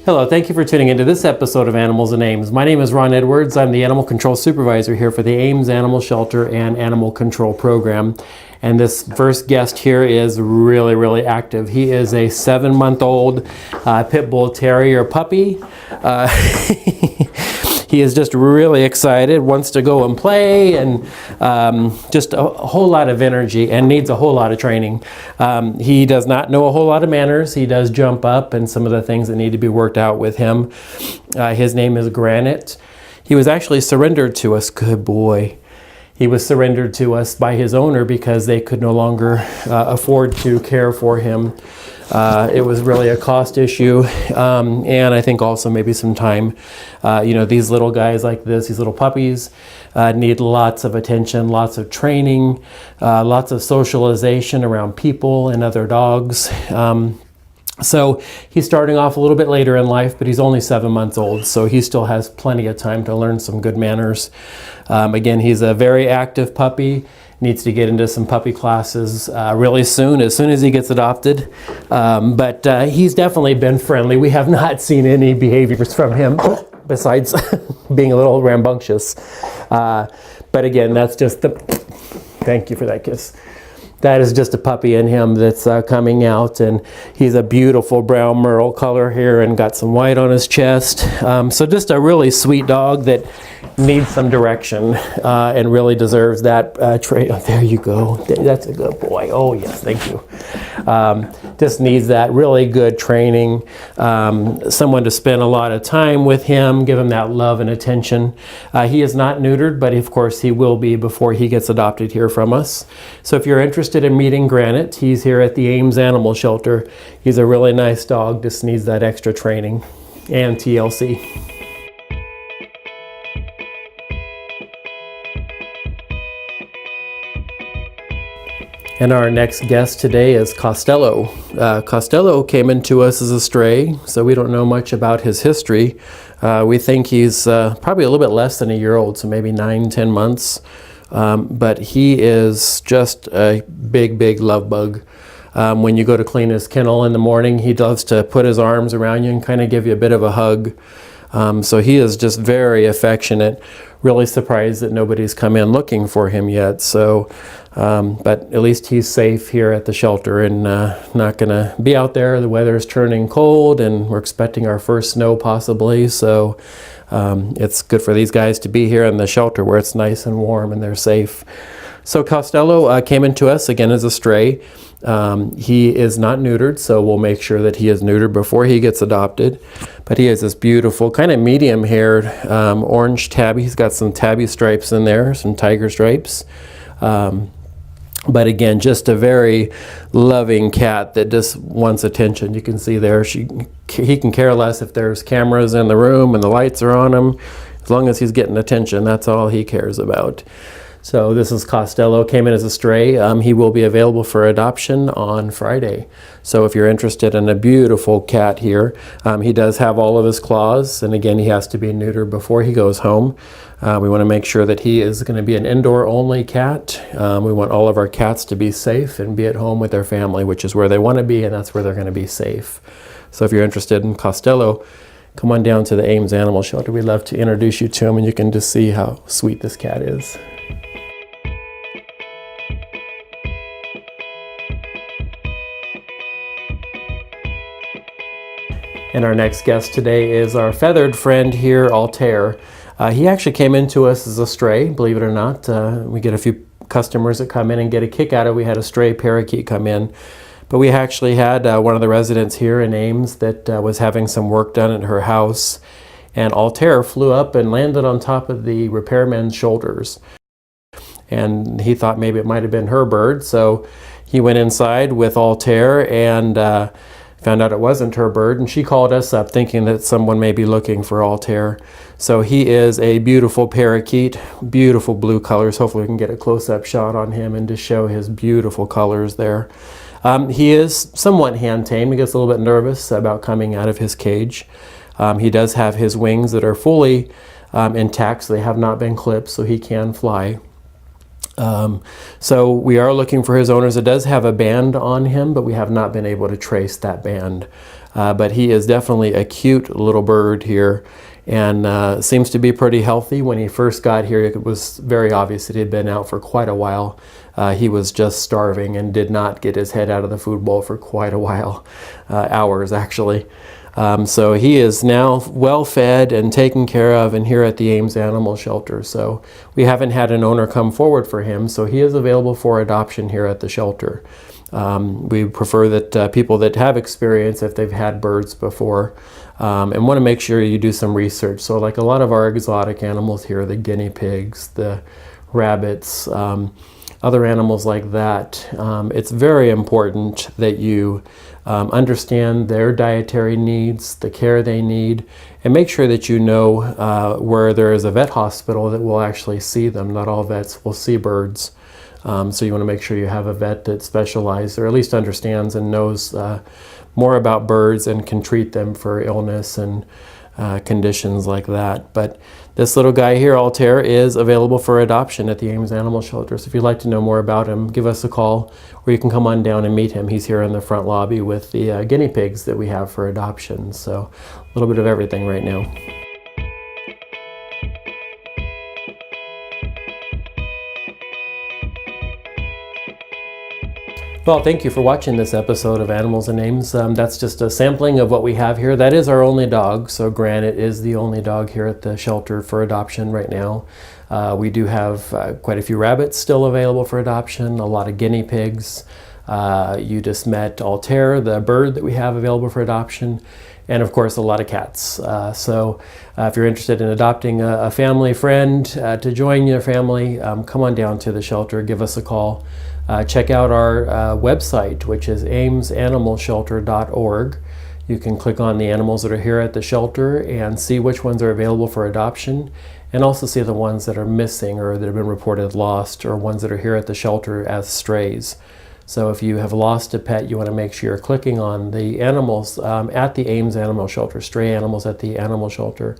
Hello, thank you for tuning into this episode of Animals and Ames. My name is Ron Edwards. I'm the Animal Control Supervisor here for the Ames Animal Shelter and Animal Control Program. And this first guest here is really active. He is a 7-month-old Pit Bull Terrier puppy. He is just really excited, wants to go and play, and just a whole lot of energy and needs a whole lot of training. He does not know a whole lot of manners. He does jump up and some of the things that need to be worked out with him. His name is Granit. He was actually surrendered to us. Good boy. He was surrendered to us by his owner because they could no longer afford to care for him. It was really a cost issue, and I think also maybe some time. These little guys like this, these little puppies, need lots of attention, lots of training, lots of socialization around people and other dogs. So he's starting off a little bit later in life, but he's only 7 months old, so he still has plenty of time to learn some good manners. Again, he's a very active puppy. Needs to get into some puppy classes really soon, as soon as he gets adopted. But he's definitely been friendly. We have not seen any behaviors from him besides being a little rambunctious. But again, that's just the... Thank you for that kiss. That is just a puppy in him that's coming out, and he's a beautiful brown merle color here and got some white on his chest. So just a really sweet dog that needs some direction and really deserves that trait. Oh, there you go. That's a good boy. Oh yes, thank you. Just needs that really good training, someone to spend a lot of time with him, give him that love and attention. He is not neutered, but of course he will be before he gets adopted here from us. So if you're interested in meeting Granit, he's here at the Ames Animal Shelter. He's a really nice dog, just needs that extra training and TLC. And our next guest today is Costello. Costello came into us as a stray, so we don't know much about his history. We think he's probably a little bit less than a year old, so maybe 9-10 months. But he is just a big love bug. When you go to clean his kennel in the morning, he loves to put his arms around you and kind of give you a bit of a hug. So he is just very affectionate. Really surprised that nobody's come in looking for him yet. So, but at least he's safe here at the shelter and not going to be out there. The weather is turning cold and we're expecting our first snow possibly. So it's good for these guys to be here in the shelter where it's nice and warm and they're safe. So Costello came into us again as a stray. He is not neutered, so we'll make sure that he is neutered before he gets adopted. But he has this beautiful kind of medium-haired orange tabby. He's got some tabby stripes in there, some tiger stripes. But again, just a very loving cat that just wants attention. You can see there, he can care less if there's cameras in the room and the lights are on him. As long as he's getting attention, that's all he cares about. So this is Costello, came in as a stray. He will be available for adoption on Friday. So if you're interested in a beautiful cat here, he does have all of his claws. And again, he has to be neutered before he goes home. We want to make sure that he is going to be an indoor-only cat. We want all of our cats to be safe and be at home with their family, which is where they want to be, and that's where they're going to be safe. So if you're interested in Costello, come on down to the Ames Animal Shelter. We'd love to introduce you to him, and you can just see how sweet this cat is. And our next guest today is our feathered friend here, Altair. He actually came into us as a stray, believe it or not. We get a few customers that come in and get a kick out of it. We had a stray parakeet come in. But we actually had one of the residents here in Ames that was having some work done at her house. And Altair flew up and landed on top of the repairman's shoulders. And he thought maybe it might have been her bird. So he went inside with Altair and found out it wasn't her bird, and she called us up thinking that someone may be looking for Altair. So he is a beautiful parakeet, beautiful blue colors. Hopefully we can get a close-up shot on him and to show his beautiful colors there. He is somewhat hand-tamed. He gets a little bit nervous about coming out of his cage. He does have his wings that are fully intact, so they have not been clipped, so he can fly. So we are looking for his owners. It does have a band on him, but we have not been able to trace that band. But he is definitely a cute little bird here, and seems to be pretty healthy. When he first got here, it was very obvious that he had been out for quite a while. He was just starving and did not get his head out of the food bowl for quite a while, hours actually. So he is now well fed and taken care of, and here at the Ames Animal Shelter. So we haven't had an owner come forward for him, so he is available for adoption here at the shelter. We prefer that people that have experience, if they've had birds before, and want to make sure you do some research. So like a lot of our exotic animals here, the guinea pigs, the rabbits, other animals like that, it's very important that you understand their dietary needs, the care they need, and make sure that you know where there is a vet hospital that will actually see them. Not all vets will see birds. So you want to make sure you have a vet that specializes, or at least understands and knows more about birds and can treat them for illness and conditions like that. But this little guy here, Altair, is available for adoption at the Ames Animal Shelter. So if you'd like to know more about him, give us a call, or you can come on down and meet him. He's here in the front lobby with the guinea pigs that we have for adoption. So a little bit of everything right now. Well, thank you for watching this episode of Animals and Names. That's just a sampling of what we have here. That is our only dog, so Granit is the only dog here at the shelter for adoption right now. We do have quite a few rabbits still available for adoption, a lot of guinea pigs. You just met Altair, the bird that we have available for adoption, and of course a lot of cats. So if you're interested in adopting a family friend to join your family, come on down to the shelter, give us a call. Check out our website, which is amesanimalshelter.org. You can click on the animals that are here at the shelter and see which ones are available for adoption, and also see the ones that are missing or that have been reported lost, or ones that are here at the shelter as strays. So if you have lost a pet, you want to make sure you're clicking on the animals at the Ames Animal Shelter, stray animals at the animal shelter.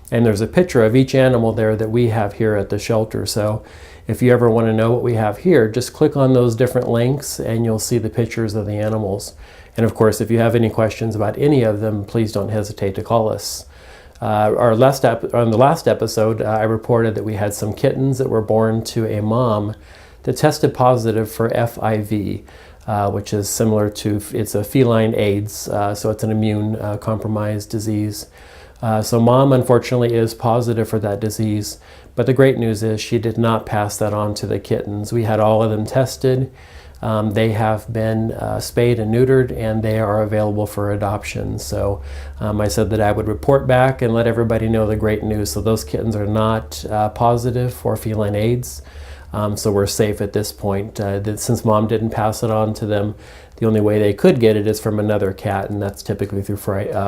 And there's a picture of each animal there that we have here at the shelter. So if you ever want to know what we have here, just click on those different links and you'll see the pictures of the animals. And of course, if you have any questions about any of them, please don't hesitate to call us. On the last episode, I reported that we had some kittens that were born to a mom that tested positive for FIV, which is similar to, it's a feline AIDS, so it's an immune compromised disease. So mom, unfortunately, is positive for that disease, but the great news is she did not pass that on to the kittens. We had all of them tested. They have been spayed and neutered, and they are available for adoption. So I said that I would report back and let everybody know the great news. So those kittens are not positive for feline AIDS. So we're safe at this point. Since mom didn't pass it on to them, the only way they could get it is from another cat, and that's typically through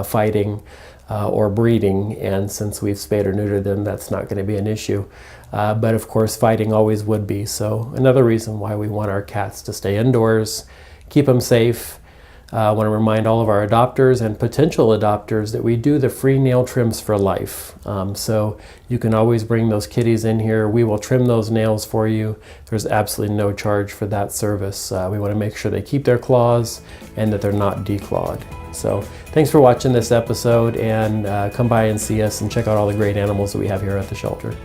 fighting or breeding. And since we've spayed or neutered them, that's not going to be an issue. But of course, fighting always would be. So another reason why we want our cats to stay indoors, keep them safe. I want to remind all of our adopters and potential adopters that we do the free nail trims for life. So you can always bring those kitties in here. We will trim those nails for you. There's absolutely no charge for that service. We want to make sure they keep their claws and that they're not declawed. So thanks for watching this episode, and come by and see us and check out all the great animals that we have here at the shelter.